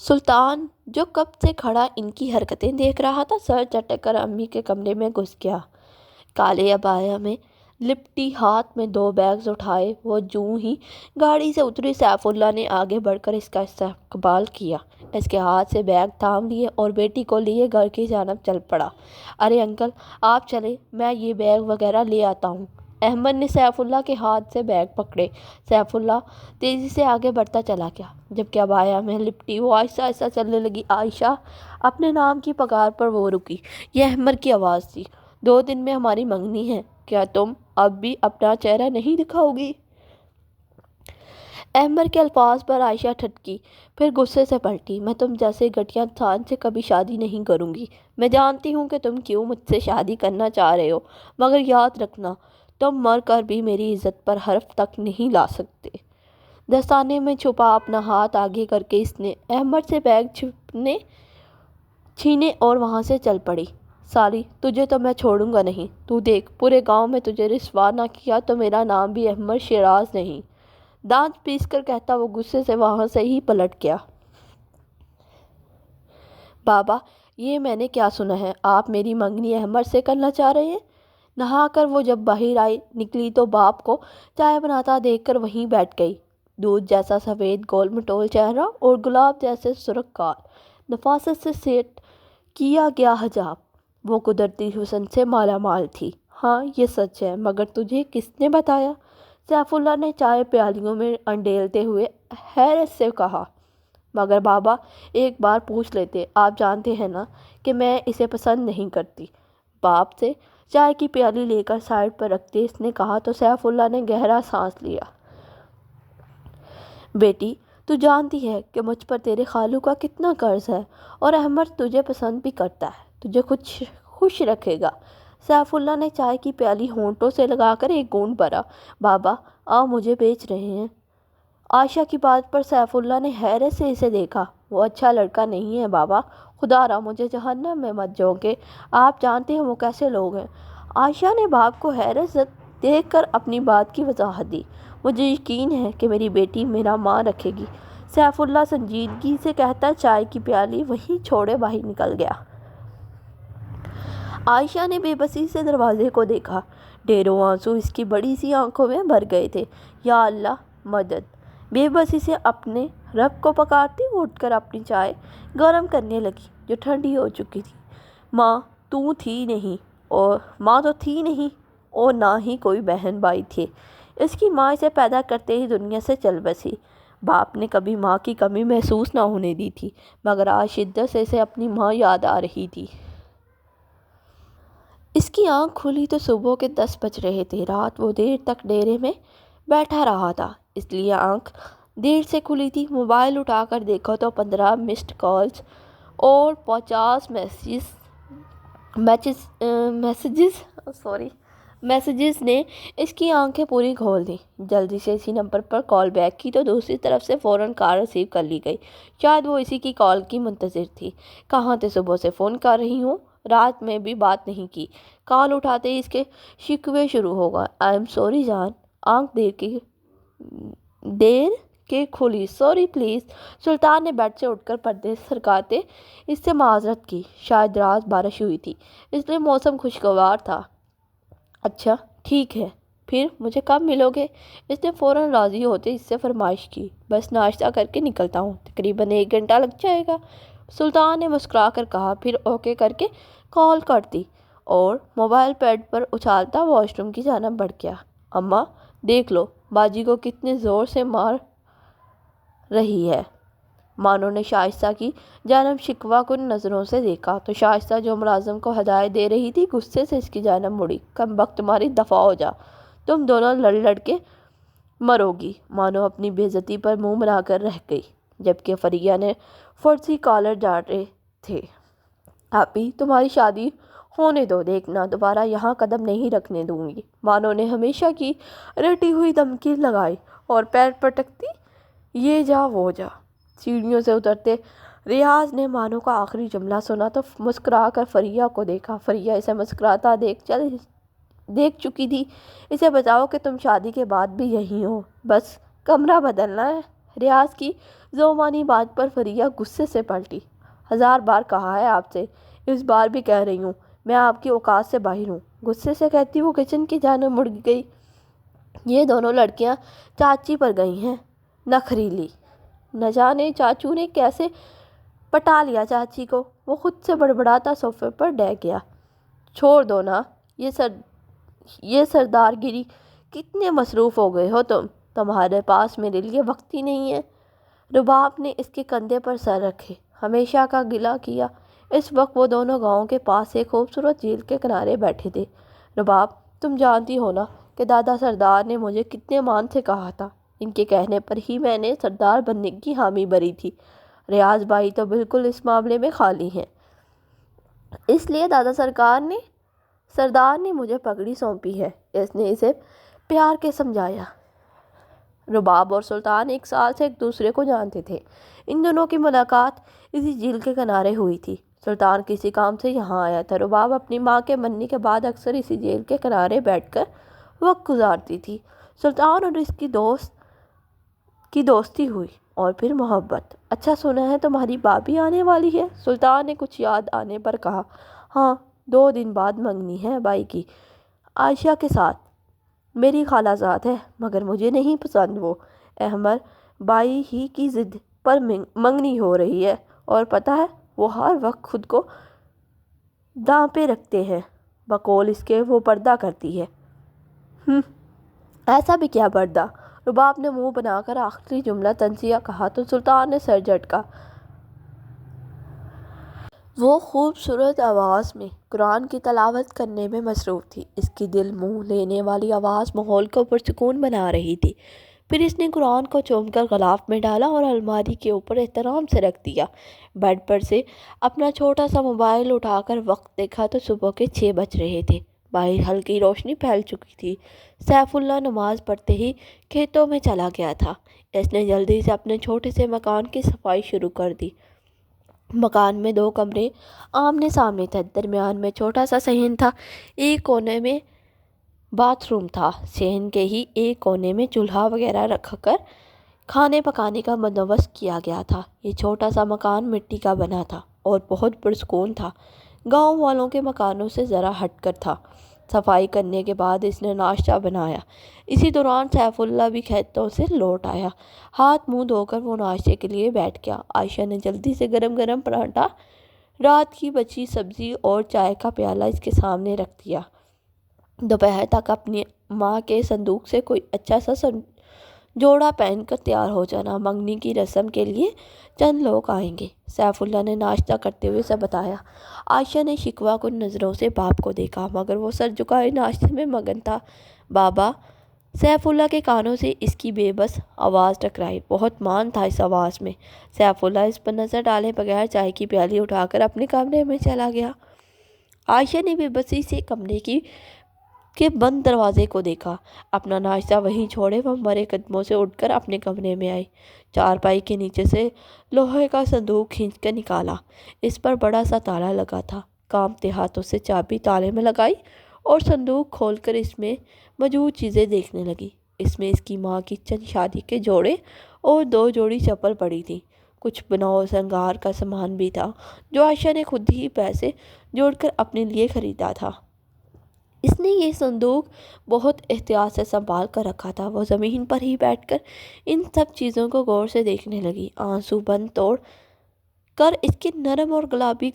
سلطان جو کب سے کھڑا ان کی حرکتیں دیکھ رہا تھا، سر چٹک کر امی کے کمرے میں گھس گیا۔ کالے عبایا میں لپٹی، ہاتھ میں 2 بیگز اٹھائے وہ جوں ہی گاڑی سے اتری، سیف اللہ نے آگے بڑھ کر اس کا استقبال کیا، اس کے ہاتھ سے بیگ تھام لیے اور بیٹی کو لیے گھر کی جانب چل پڑا۔ ارے انکل آپ چلیں، میں یہ بیگ وغیرہ لے آتا ہوں۔ احمد نے سیف اللہ کے ہاتھ سے بیگ پکڑے۔ سیف اللہ تیزی سے آگے بڑھتا چلا گیا، جبکہ عبایا میں لپٹی وہ آہستہ آہستہ چلنے لگی۔ عائشہ، اپنے نام کی پکار پر وہ رکی۔ یہ احمد کی آواز تھی۔ 2 دن میں ہماری منگنی ہے، کیا تم اب بھی اپنا چہرہ نہیں دکھاؤ گی؟ احمد کے الفاظ پر عائشہ ٹھٹکی، پھر غصے سے پلٹی۔ میں تم جیسے گھٹیا انسان سے کبھی شادی نہیں کروں گی۔ میں جانتی ہوں کہ تم کیوں مجھ سے شادی کرنا چاہ رہے ہو، مگر یاد رکھنا تم مر کر بھی میری عزت پر حرف تک نہیں لا سکتے۔ دستانے میں چھپا اپنا ہاتھ آگے کر کے اس نے احمد سے بیگ چھینے اور وہاں سے چل پڑی۔ سالی، تجھے تو میں چھوڑوں گا نہیں۔ تو دیکھ، پورے گاؤں میں تجھے رسوا نہ کیا تو میرا نام بھی احمد شیراز نہیں۔ دانت پیس کر کہتا وہ غصے سے وہاں سے ہی پلٹ گیا۔ بابا، یہ میں نے کیا سنا ہے؟ آپ میری منگنی احمد سے کرنا چاہ رہے ہیں؟ نہا کر وہ جب باہر نکلی تو باپ کو چائے بناتا دیکھ کر وہیں بیٹھ گئی۔ دودھ جیسا سفید گول مٹول چہرہ اور گلاب جیسے سرخ گال، نفاست سے سیٹ کیا گیا حجاب، وہ قدرتی حسن سے مالا مال تھی۔ ہاں یہ سچ ہے، مگر تجھے کس نے بتایا؟ سیف اللہ نے چائے پیالیوں میں انڈیلتے ہوئے حیرت سے کہا۔ مگر بابا ایک بار پوچھ لیتے، آپ جانتے ہیں نا کہ میں اسے پسند نہیں کرتی۔ باپ سے چائے کی پیالی لے کر سائڈ پر رکھتے اس نے کہا تو سیف اللہ نے گہرا سانس لیا۔ بیٹی، تو جانتی ہے کہ مجھ پر تیرے خالو کا کتنا قرض ہے، اور احمد تجھے پسند بھی کرتا ہے، تجھے خوش رکھے گا۔ سیف اللہ نے چائے کی پیالی ہونٹوں سے لگا کر ایک گھونٹ بھرا۔ بابا آپ مجھے بیچ رہے ہیں؟ عائشہ کی بات پر سیف اللہ نے حیرت سے اسے دیکھا۔ وہ اچھا لڑکا نہیں ہے بابا، خدا را مجھے جہنم میں مت جھونکے، آپ جانتے ہیں وہ کیسے لوگ ہیں۔ عائشہ نے باپ کو حیرت سے دیکھ کر اپنی بات کی وضاحت دی۔ مجھے یقین ہے کہ میری بیٹی میرا مان رکھے گی، سیف اللہ سنجیدگی سے کہتا چائے کی پیالی وہیں چھوڑے باہر نکل گیا۔ عائشہ نے بے بسی سے دروازے کو دیکھا۔ ڈھیروں آنسو اس کی بڑی سی آنکھوں میں بھر گئے تھے۔ یا اللہ مدد! بے بسی سے اپنے رب کو پکارتی وہ اٹھ کر اپنی چائے گرم کرنے لگی جو ٹھنڈی ہو چکی تھی۔ ماں تو تھی نہیں اور نہ ہی کوئی بہن بھائی تھے۔ اس کی ماں اسے پیدا کرتے ہی دنیا سے چل بسی۔ باپ نے کبھی ماں کی کمی محسوس نہ ہونے دی تھی، مگر آج شدت سے اسے اپنی ماں یاد آ رہی تھی۔ اس کی آنکھ کھلی تو صبح کے 10 بج رہے تھے۔ رات وہ دیر تک ڈیرے میں بیٹھا رہا تھا، اس لیے آنکھ دیر سے کھلی تھی۔ موبائل اٹھا کر دیکھا تو 15 مسڈ کالز اور 50 میسیجز نے اس کی آنکھیں پوری کھول دیں۔ جلدی سے اسی نمبر پر کال بیک کی تو دوسری طرف سے فوراً کال ریسیو کر لی گئی۔ شاید وہ اسی کی کال کی منتظر تھی۔ کہاں تھے؟ صبح سے فون کر رہی ہوں، رات میں بھی بات نہیں کی۔ کال اٹھاتے ہی اس کے شکوے شروع ہو گئے۔ آئی ایم سوری جان، آنکھ دیر کے کھلی، سوری پلیز۔ سلطان نے بیڈ سے اٹھ کر پردے سرکاتے اس سے معذرت کی۔ شاید رات بارش ہوئی تھی، اس لیے موسم خوشگوار تھا۔ اچھا ٹھیک ہے، پھر مجھے کب ملو گے؟ اس نے فوراً راضی ہوتے اس سے فرمائش کی۔ بس ناشتہ کر کے نکلتا ہوں، تقریباً 1 گھنٹہ لگ جائے گا، سلطان نے مسکرا کر کہا، پھر اوکے کر کے کال کر دی اور موبائل پیڈ پر اچھالتا واش روم کی جانب بڑھ گیا۔ اماں دیکھ لو باجی کو کتنے زور سے مار رہی ہے۔ مانو نے شائستہ کی جانب شکوہ کن نظروں سے دیکھا تو شائستہ جو ملازم کو ہدایت دے رہی تھی غصے سے اس کی جانب مڑی۔ کم بخت تمہاری دفعہ ہو جا، تم دونوں لڑ کے مرو گی۔ مانو اپنی بے عزتی پر منہ بنا کر رہ گئی، جبکہ فریہ نے فرسی کالر ڈالے تھے۔ آپی تمہاری شادی ہونے دو، دیکھنا دوبارہ یہاں قدم نہیں رکھنے دوں گی۔ مانو نے ہمیشہ کی رٹی ہوئی دھمکی لگائی اور پیر پٹکتی یہ جا وہ جا۔ سیڑھیوں سے اترتے ریاض نے مانو کا آخری جملہ سنا تو مسکرا کر فریہ کو دیکھا۔ فریہ اسے مسکراتا دیکھ چکی تھی۔ اسے بتاؤ کہ تم شادی کے بعد بھی یہیں ہو، بس کمرہ بدلنا ہے۔ ریاض کی زومانی بات پر فریہ غصے سے پلٹی۔ 1000 بار کہا ہے آپ سے، اس بار بھی کہہ رہی ہوں، میں آپ کی اوقات سے باہر ہوں، غصے سے کہتی وہ کچن کی جانب مڑ گئی۔ یہ دونوں لڑکیاں چاچی پر گئی ہیں، نخریلی۔ نہ جانے چاچو نے کیسے پٹا لیا چاچی کو، وہ خود سے بڑبڑاتا صوفے پر ڈہ گیا۔ چھوڑ دو نا، یہ سردار گیری، کتنے مصروف ہو گئے ہو تمہارے پاس میرے لیے وقت ہی نہیں ہے۔ رباب نے اس کے کندھے پر سر رکھے ہمیشہ کا گلہ کیا۔ اس وقت وہ دونوں گاؤں کے پاس ایک خوبصورت جھیل کے کنارے بیٹھے تھے۔ رباب، تم جانتی ہو نا کہ دادا سردار نے مجھے کتنے مان سے کہا تھا، ان کے کہنے پر ہی میں نے سردار بننے کی حامی بھری تھی۔ ریاض بھائی تو بالکل اس معاملے میں خالی ہیں، اس لیے دادا سردار نے مجھے پگڑی سونپی ہے، اس نے اسے پیار کے سمجھایا۔ رباب اور سلطان 1 سال سے ایک دوسرے کو جانتے تھے۔ ان دونوں کی ملاقات اسی جھیل کے کنارے ہوئی تھی۔ سلطان کسی کام سے یہاں آیا تھا۔ رباب اپنی ماں کے مرنے کے بعد اکثر اسی جھیل کے کنارے بیٹھ کر وقت گزارتی تھی۔ سلطان اور اس کی دوستی ہوئی اور پھر محبت۔ اچھا، سنا ہے تمہاری بابی آنے والی ہے؟ سلطان نے کچھ یاد آنے پر کہا۔ ہاں، 2 دن بعد منگنی ہے بائی کی، عائشہ کے ساتھ۔ میری خالہ زاد ہے، مگر مجھے نہیں پسند وہ۔ احمر بائی ہی کی ضد پر منگنی ہو رہی ہے، اور پتہ ہے وہ ہر وقت خود کو داں پہ رکھتے ہیں، بقول اس کے وہ پردہ کرتی ہے۔ ایسا بھی کیا پردہ؟ رباب نے منہ بنا کر آخری جملہ تنزیہ کہا تو سلطان نے سر جھٹکا۔ وہ خوبصورت آواز میں قرآن کی تلاوت کرنے میں مصروف تھی۔ اس کی دل موہ لینے والی آواز ماحول کو پرسکون بنا رہی تھی۔ پھر اس نے قرآن کو چوم کر غلاف میں ڈالا اور الماری کے اوپر احترام سے رکھ دیا۔ بیڈ پر سے اپنا چھوٹا سا موبائل اٹھا کر وقت دیکھا تو صبح کے 6 بج رہے تھے۔ باہر ہلکی روشنی پھیل چکی تھی۔ سیف اللہ نماز پڑھتے ہی کھیتوں میں چلا گیا تھا۔ اس نے جلدی سے اپنے چھوٹے سے مکان کی صفائی شروع کر دی۔ مکان میں 2 کمرے آمنے سامنے تھے۔ درمیان میں چھوٹا سا صحن تھا، ایک کونے میں باتھ روم تھا۔ صحن کے ہی ایک کونے میں چولہا وغیرہ رکھ کر کھانے پکانے کا بندوبست کیا گیا تھا۔ یہ چھوٹا سا مکان مٹی کا بنا تھا اور بہت پرسکون تھا، گاؤں والوں کے مکانوں سے ذرا ہٹ کر تھا۔ صفائی کرنے کے بعد اس نے ناشتہ بنایا۔ اسی دوران سیف اللہ بھی کھیتوں سے لوٹ آیا۔ ہاتھ منہ دھو کر وہ ناشتے کے لیے بیٹھ گیا۔ عائشہ نے جلدی سے گرم گرم پراٹھا، رات کی بچی سبزی اور چائے کا پیالہ اس کے سامنے رکھ دیا۔ دوپہر تک اپنی ماں کے صندوق سے کوئی اچھا سا جوڑا پہن کر تیار ہو جانا، منگنی کی رسم کے لیے چند لوگ آئیں گے، سیف اللہ نے ناشتہ کرتے ہوئے اسے بتایا۔ عائشہ نے شکوہ کن نظروں سے باپ کو دیکھا، مگر وہ سر جھکائے ناشتے میں مگن تھا۔ بابا! سیف اللہ کے کانوں سے اس کی بے بس آواز ٹکرائی۔ بہت مان تھا اس آواز میں۔ سیف اللہ اس پر نظر ڈالے بغیر چائے کی پیالی اٹھا کر اپنے کمرے میں چلا گیا۔ عائشہ نے بے بسی سے کمرے کے بند دروازے کو دیکھا۔ اپنا ناشتہ وہیں چھوڑے وہ مرے قدموں سے اٹھ کر اپنے کمرے میں آئی۔ چارپائی کے نیچے سے لوہے کا صندوق کھینچ کر نکالا۔ اس پر بڑا سا تالا لگا تھا۔ کانپتے ہاتھوں سے چابی تالے میں لگائی اور صندوق کھول کر اس میں موجود چیزیں دیکھنے لگی۔ اس میں اس کی ماں کی چند شادی کے جوڑے اور 2 جوڑی چپل پڑی تھی۔ کچھ بناؤ سنگار کا سامان بھی تھا جو عائشہ نے خود ہی پیسے جوڑ کر اپنے لیے خریدا تھا۔ اس نے یہ صندوق بہت احتیاط سے سنبھال کر رکھا تھا۔ وہ زمین پر ہی بیٹھ کر ان سب چیزوں کو غور سے دیکھنے لگی۔ آنسو بند توڑ کر اس کے نرم اور گلابی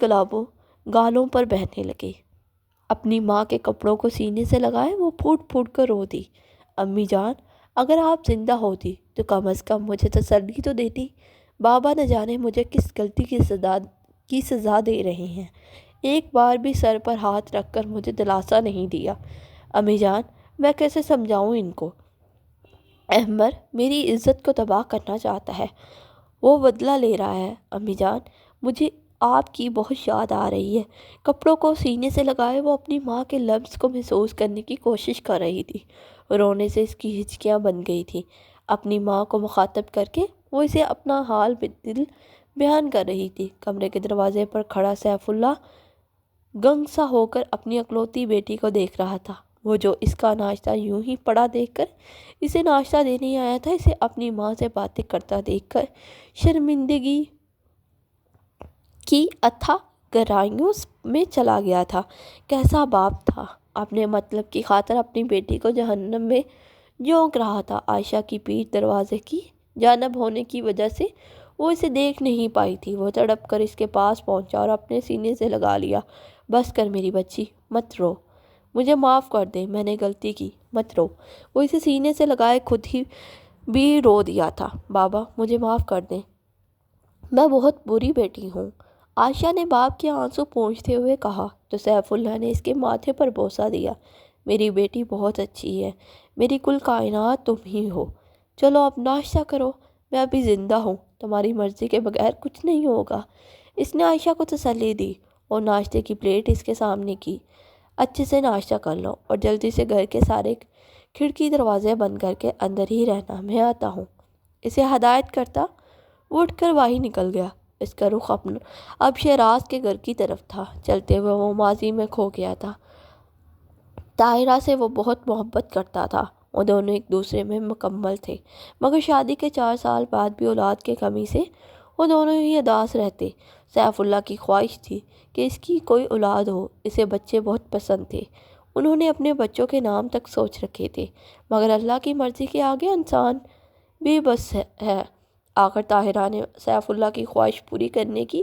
گالوں پر بہنے لگے۔ اپنی ماں کے کپڑوں کو سینے سے لگائے وہ پھوٹ پھوٹ کر رو دی۔ امی جان، اگر آپ زندہ ہوتی تو کم از کم مجھے تسلی تو دیتی۔ بابا نہ جانے مجھے کس غلطی کی سزا دے رہے ہیں، ایک بار بھی سر پر ہاتھ رکھ کر مجھے دلاسا نہیں دیا۔ امی جان، میں کیسے سمجھاؤں ان کو؟ احمر میری عزت کو تباہ کرنا چاہتا ہے، وہ بدلہ لے رہا ہے۔ امی جان، مجھے آپ کی بہت یاد آ رہی ہے۔ کپڑوں کو سینے سے لگائے وہ اپنی ماں کے لمس کو محسوس کرنے کی کوشش کر رہی تھی۔ رونے سے اس کی ہچکیاں بن گئی تھیں۔ اپنی ماں کو مخاطب کر کے وہ اسے اپنا حال دل بیان کر رہی تھی۔ کمرے کے دروازے پر کھڑا سیف اللہ گنگ سا ہو کر اپنی اکلوتی بیٹی کو دیکھ رہا تھا۔ وہ جو اس کا ناشتہ یوں ہی پڑا دیکھ کر اسے ناشتہ دینے آیا تھا، اسے اپنی ماں سے باتیں کرتا دیکھ کر شرمندگی کی اتھا گہرائیوں میں چلا گیا تھا۔ کیسا باپ تھا، اپنے مطلب کی خاطر اپنی بیٹی کو جہنم میں جھونک رہا تھا۔ عائشہ کی پیٹھ دروازے کی جانب ہونے کی وجہ سے وہ اسے دیکھ نہیں پائی تھی۔ وہ تڑپ کر اس کے پاس پہنچا اور اپنے سینے سے لگا لیا۔ بس کر میری بچی، مت رو، مجھے معاف کر دے، میں نے غلطی کی، مت رو۔ وہ اسے سینے سے لگائے خود ہی بھی رو دیا تھا۔ بابا مجھے معاف کر دیں، میں بہت بری بیٹی ہوں، عائشہ نے باپ کے آنسو پونچھتے ہوئے کہا تو سیف اللہ نے اس کے ماتھے پر بوسہ دیا۔ میری بیٹی بہت اچھی ہے، میری کل کائنات تم ہی ہو، چلو اب ناشتہ کرو، میں ابھی زندہ ہوں، تمہاری مرضی کے بغیر کچھ نہیں ہوگا۔ اس نے عائشہ کو تسلی دی اور ناشتے کی پلیٹ اس کے سامنے کی۔ اچھے سے ناشتہ کر لو اور جلدی سے گھر کے سارے کھڑکی دروازے بند کر کے اندر ہی رہنا، میں آتا ہوں، اسے ہدایت کرتا وہ اٹھ کر باہر نکل گیا۔ اس کا رخ اب شہراز کے گھر کی طرف تھا۔ چلتے ہوئے وہ ماضی میں کھو گیا تھا۔ طاہرہ سے وہ بہت محبت کرتا تھا، وہ دونوں ایک دوسرے میں مکمل تھے، مگر شادی کے 4 سال بعد بھی اولاد کی کمی سے وہ دونوں ہی اداس رہتے۔ سیف اللہ کی خواہش تھی کہ اس کی کوئی اولاد ہو، اسے بچے بہت پسند تھے، انہوں نے اپنے بچوں کے نام تک سوچ رکھے تھے، مگر اللہ کی مرضی کے آگے انسان بھی بس ہے۔ آخر طاہرہ نے سیف اللہ کی خواہش پوری کرنے کی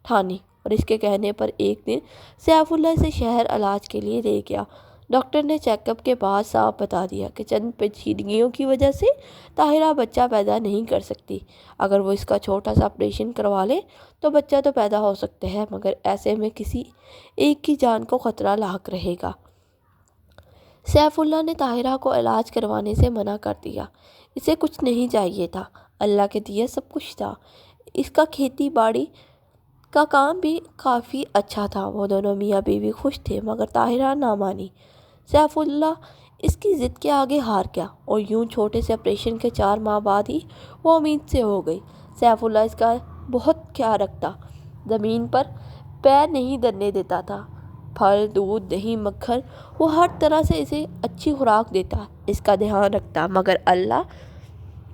ٹھانی اور اس کے کہنے پر ایک دن سیف اللہ اسے شہر علاج کے لیے لے گیا۔ ڈاکٹر نے چیک اپ کے بعد صاف بتا دیا کہ چند پیچیدگیوں کی وجہ سے طاہرہ بچہ پیدا نہیں کر سکتی۔ اگر وہ اس کا چھوٹا سا آپریشن کروا لے تو بچہ تو پیدا ہو سکتا ہے، مگر ایسے میں کسی ایک کی جان کو خطرہ لاحق رہے گا۔ سیف اللہ نے طاہرہ کو علاج کروانے سے منع کر دیا، اسے کچھ نہیں چاہیے تھا، اللہ کے دیا سب کچھ تھا۔ اس کا کھیتی باڑی کا کام بھی کافی اچھا تھا، وہ دونوں میاں بیوی خوش تھے، مگر طاہرہ نہ مانی۔ سیف اللہ اس کی ضد کے آگے ہار گیا اور یوں چھوٹے سے آپریشن کے 4 ماہ بعد ہی وہ امید سے ہو گئی۔ سیف اللہ اس کا بہت خیال رکھتا، زمین پر پیر نہیں دھرنے دیتا تھا، پھل، دودھ، دہی، مکھن، وہ ہر طرح سے اسے اچھی خوراک دیتا، اس کا دھیان رکھتا، مگر اللہ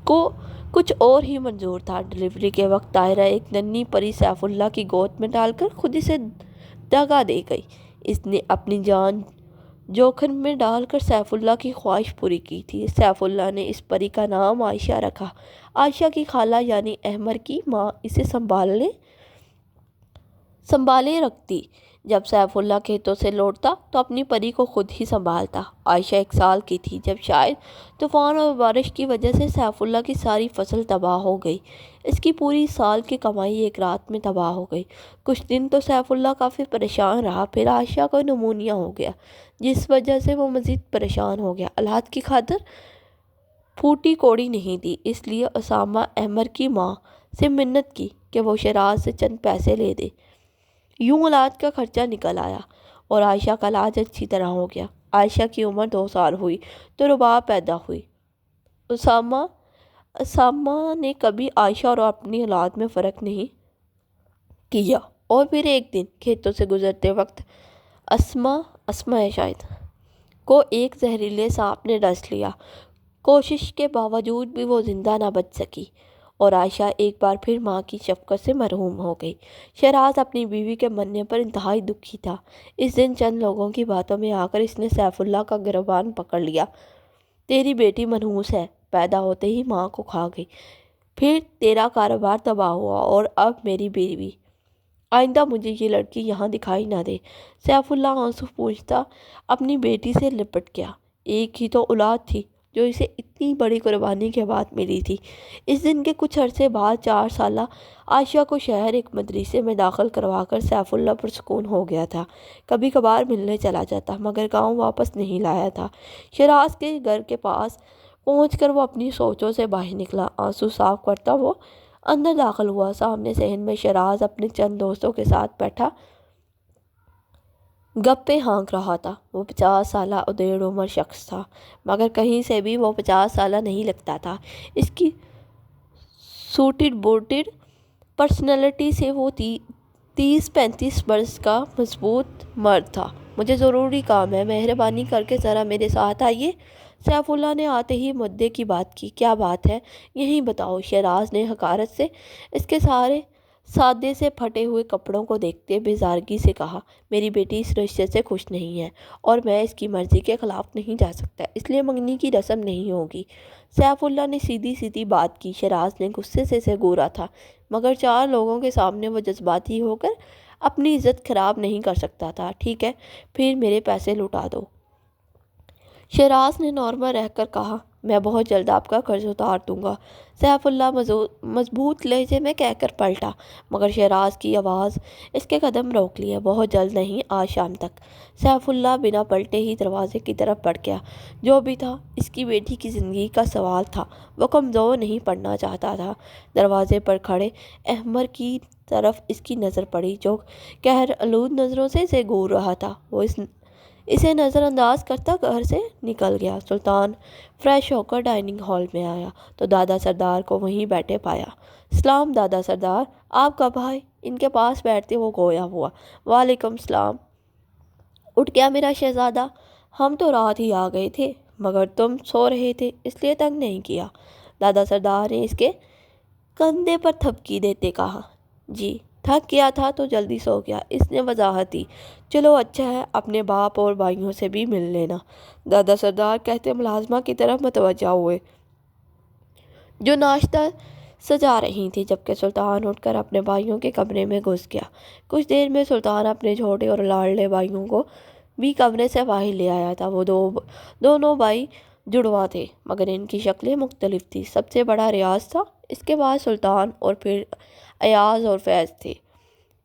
کو کچھ اور ہی منظور تھا۔ ڈلیوری کے وقت طاہرہ ایک ننھی پری سیف اللہ کی گود میں ڈال کر خود اسے دغا دے گئی۔ اس نے اپنی جان جوکھم میں ڈال کر سیف اللہ کی خواہش پوری کی تھی۔ سیف اللہ نے اس پری کا نام عائشہ رکھا۔ عائشہ کی خالہ یعنی احمر کی ماں اسے سنبھالے رکھتی۔ جب سیف اللہ کھیتوں سے لوٹتا تو اپنی پری کو خود ہی سنبھالتا۔ عائشہ 1 سال کی تھی جب شاید طوفان اور بارش کی وجہ سے سیف اللہ کی ساری فصل تباہ ہو گئی۔ اس کی پوری سال کی کمائی ایک رات میں تباہ ہو گئی۔ کچھ دن تو سیف اللہ کافی پریشان رہا، پھر عائشہ کو نمونیا ہو گیا، جس وجہ سے وہ مزید پریشان ہو گیا۔ اولاد کی خاطر پھوٹی کوڑی نہیں دی، اس لیے اسامہ احمر کی ماں سے منت کی کہ وہ شہراز سے چند پیسے لے دے۔ یوں اولاد کا خرچہ نکل آیا اور عائشہ کا علاج اچھی طرح ہو گیا۔ عائشہ کی عمر 2 سال ہوئی تو رباب پیدا ہوئی۔ اسامہ نے کبھی عائشہ اور اپنی اولاد میں فرق نہیں کیا۔ اور پھر ایک دن کھیتوں سے گزرتے وقت اسماء کو ایک زہریلے سانپ نے ڈس لیا۔ کوشش کے باوجود بھی وہ زندہ نہ بچ سکی اور عائشہ ایک بار پھر ماں کی شفقت سے محروم ہو گئی۔ شہراز اپنی بیوی کے مرنے پر انتہائی دکھی تھا۔ اس دن چند لوگوں کی باتوں میں آ کر اس نے سیف اللہ کا گریبان پکڑ لیا۔ تیری بیٹی منحوس ہے، پیدا ہوتے ہی ماں کو کھا گئی، پھر تیرا کاروبار تباہ ہوا اور اب میری بیوی، آئندہ مجھے یہ لڑکی یہاں دکھائی نہ دے۔ سیف اللہ آنسو پوچھتا اپنی بیٹی سے لپٹ گیا۔ ایک ہی تو اولاد تھی جو اسے اتنی بڑی قربانی کے بعد ملی تھی۔ اس دن کے کچھ عرصے بعد 4 سالہ عائشہ کو شہر ایک مدرسے میں داخل کروا کر سیف اللہ پرسکون ہو گیا تھا۔ کبھی کبھار ملنے چلا جاتا، مگر گاؤں واپس نہیں لایا تھا۔ شہراز کے گھر کے پاس پہنچ کر وہ اپنی سوچوں سے باہر نکلا، آنسو صاف کرتا وہ اندر داخل ہوا۔ سامنے صحن میں شہراز اپنے چند دوستوں کے ساتھ بیٹھا گپیں ہانک رہا تھا۔ وہ 50 سالہ ادھیڑ عمر شخص تھا، مگر کہیں سے بھی وہ 50 سالہ نہیں لگتا تھا۔ اس کی سوٹڈ بوٹڈ پرسنالٹی سے وہ 30-35 برس کا مضبوط مرد تھا۔ مجھے ضروری کام ہے، مہربانی کر کے ذرا میرے ساتھ آئیے۔ سیف اللہ نے آتے ہی مدعے کی بات کی۔ کیا بات ہے یہی بتاؤ، شہراز نے حقارت سے اس کے سارے سادے سے پھٹے ہوئے کپڑوں کو دیکھتے بیزارگی سے کہا۔ میری بیٹی اس رشتے سے خوش نہیں ہے اور میں اس کی مرضی کے خلاف نہیں جا سکتا، اس لیے منگنی کی رسم نہیں ہوگی۔ سیف اللہ نے سیدھی سیدھی بات کی۔ شہراز نے غصے سے اسے گھورا تھا، مگر 4 لوگوں کے سامنے وہ جذباتی ہو کر اپنی عزت خراب نہیں کر سکتا تھا۔ ٹھیک ہے، پھر میرے پیسے لوٹا دو۔ شہراز نے نارمل رہ کر کہا، میں بہت جلد آپ کا قرض اتار دوں گا۔ سیف اللہ مضبوط لہجے میں کہہ کر پلٹا، مگر شہراز کی آواز اس کے قدم روک لیے۔ بہت جلد نہیں، آج شام تک۔ سیف اللہ بنا پلٹے ہی دروازے کی طرف بڑھ گیا۔ جو بھی تھا، اس کی بیٹی کی زندگی کا سوال تھا، وہ کمزور نہیں پڑنا چاہتا تھا۔ دروازے پر کھڑے احمر کی طرف اس کی نظر پڑی، جو قہر آلود نظروں سے اسے گھور رہا تھا۔ وہ اسے نظر انداز کرتا گھر سے نکل گیا۔ سلطان فریش ہو کر ڈائننگ ہال میں آیا تو دادا سردار کو وہیں بیٹھے پایا۔ سلام دادا سردار، آپ کب آئے؟ ان کے پاس بیٹھتے وہ گویا ہوا۔ وعلیکم السلام۔ اٹھ گیا میرا شہزادہ؟ ہم تو رات ہی آ گئے تھے، مگر تم سو رہے تھے اس لیے تنگ نہیں کیا۔ دادا سردار نے اس کے کندھے پر تھپکی دیتے کہا۔ جی، تھک گیا تھا تو جلدی سو گیا، اس نے وضاحت دی۔ چلو اچھا ہے، اپنے باپ اور بھائیوں سے بھی مل لینا، دادا سردار کہتے ملازمہ کی طرف متوجہ ہوئے جو ناشتہ سجا رہی تھی، جبکہ سلطان اٹھ کر اپنے بھائیوں کے کمرے میں گھس گیا۔ کچھ دیر میں سلطان اپنے چھوٹے اور لاڈلے بھائیوں کو بھی کمرے سے باہر لے آیا تھا۔ وہ دونوں بھائی جڑواں تھے، مگر ان کی شکلیں مختلف تھیں۔ سب سے بڑا ریاض تھا، اس کے بعد سلطان اور پھر ایاز اور فیض تھے۔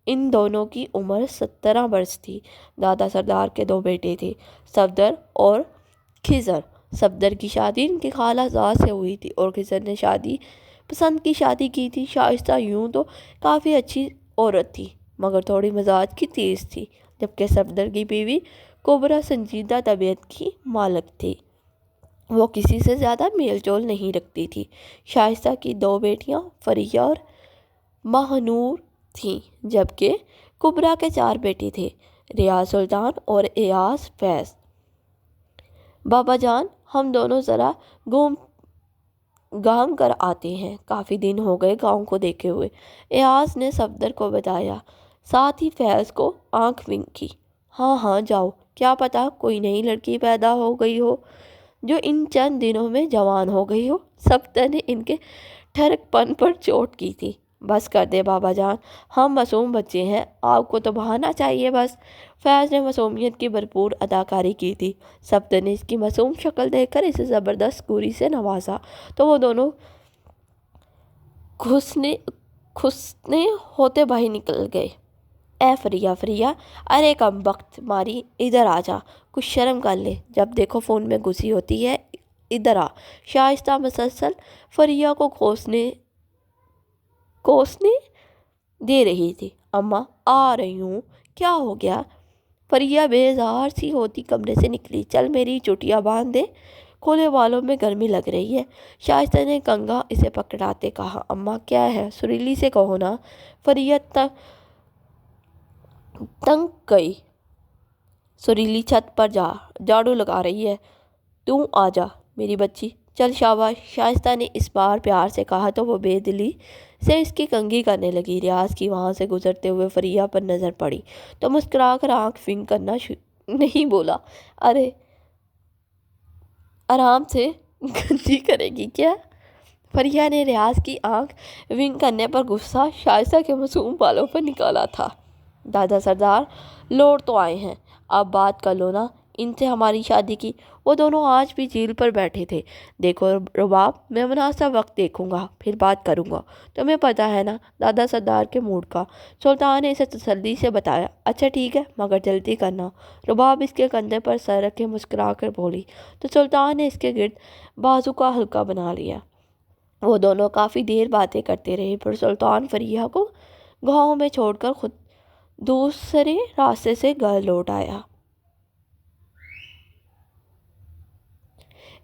ان دونوں کی عمر 17 برس تھی۔ دادا سردار کے 2 بیٹے تھے، صفدر اور خضر۔ صفدر کی شادی ان کی خالہ زاد سے ہوئی تھی اور خضر نے شادی پسند کی شادی کی تھی۔ شائستہ یوں تو کافی اچھی عورت تھی، مگر تھوڑی مزاج کی تیز تھی، جبکہ صفدر کی بیوی کبرا سنجیدہ طبیعت کی مالک تھی۔ وہ کسی سے زیادہ میل جول نہیں رکھتی تھی۔ شائستہ کی 2 بیٹیاں فریہ اور ماہنور تھیں، جبکہ کبرا کے 4 بیٹے تھے، ریاض سلطان اور ایاز فیض۔ بابا جان، ہم دونوں ذرا گام کر آتے ہیں، کافی دن ہو گئے گاؤں کو دیکھے ہوئے، ایاز نے صفدر کو بتایا، ساتھ ہی فیض کو آنکھ ونک کی۔ ہاں ہاں جاؤ، کیا پتا کوئی نئی لڑکی پیدا ہو گئی ہو جو ان چند دنوں میں جوان ہو گئی ہو۔ صفدر نے ان کے ٹھڑک پن پر چوٹ کی تھی۔ بس کر دے بابا جان، ہم معصوم بچے ہیں، آپ کو تو بہانا چاہیے بس۔ فیض نے معصومیت کی بھرپور اداکاری کی تھی۔ صفدر نے اس کی معصوم شکل دیکھ کر اسے زبردست گوری سے نوازا تو وہ دونوں کھسنے ہوتے باہر نکل گئے۔ اے فریہ، ارے کم بخت ماری، ادھر آ جا، کچھ شرم کر لے، جب دیکھو فون میں گھسی ہوتی ہے، ادھر آ۔ شائستہ مسلسل فریہ کو کوسنے دے رہی تھی۔ اماں آ رہی ہوں، کیا ہو گیا؟ فریہ بیزار سی ہوتی کمرے سے نکلی۔ چل میری چٹیاں باندھ دے، کھلے بالوں میں گرمی لگ رہی ہے۔ شائستہ نے کنگھا اسے پکڑاتے کہا۔ اماں کیا ہے، سریلی سے کہو نا۔ فریہ تنگ گئی۔ سریلی چھت پر جھاڑو لگا رہی ہے، تو آ جا میری بچی، چل شاباش۔ شائستہ نے اس بار پیار سے کہا تو وہ بے دلی سے اس کی کنگھی کرنے لگی۔ ریاض کی وہاں سے گزرتے ہوئے فریہ پر نظر پڑی تو مسکرا کر آنکھ ونک کرنا نہیں بولا، ارے آرام سے گنجی کرے گی کیا؟ فریہ نے ریاض کی آنکھ ونک کرنے پر غصہ شائستہ کے معصوم بالوں پر نکالا تھا۔ دادا سردار لوٹ تو آئے ہیں، اب بات کر لو نا ان سے ہماری شادی کی۔ وہ دونوں آج بھی جھیل پر بیٹھے تھے۔ دیکھو رباب، میں مناسب وقت دیکھوں گا، پھر بات کروں گا، تمہیں پتہ ہے نا دادا سردار کے موڈ کا۔ سلطان نے اسے تسلی سے بتایا۔ اچھا ٹھیک ہے، مگر جلدی کرنا۔ رباب اس کے کندھے پر سر رکھے مسکرا کر بولی تو سلطان نے اس کے گرد بازو کا حلقہ بنا لیا۔ وہ دونوں کافی دیر باتیں کرتے رہے، پھر سلطان فریہ کو گاؤں میں چھوڑ کر خود دوسرے راستے سے گھر لوٹ آیا۔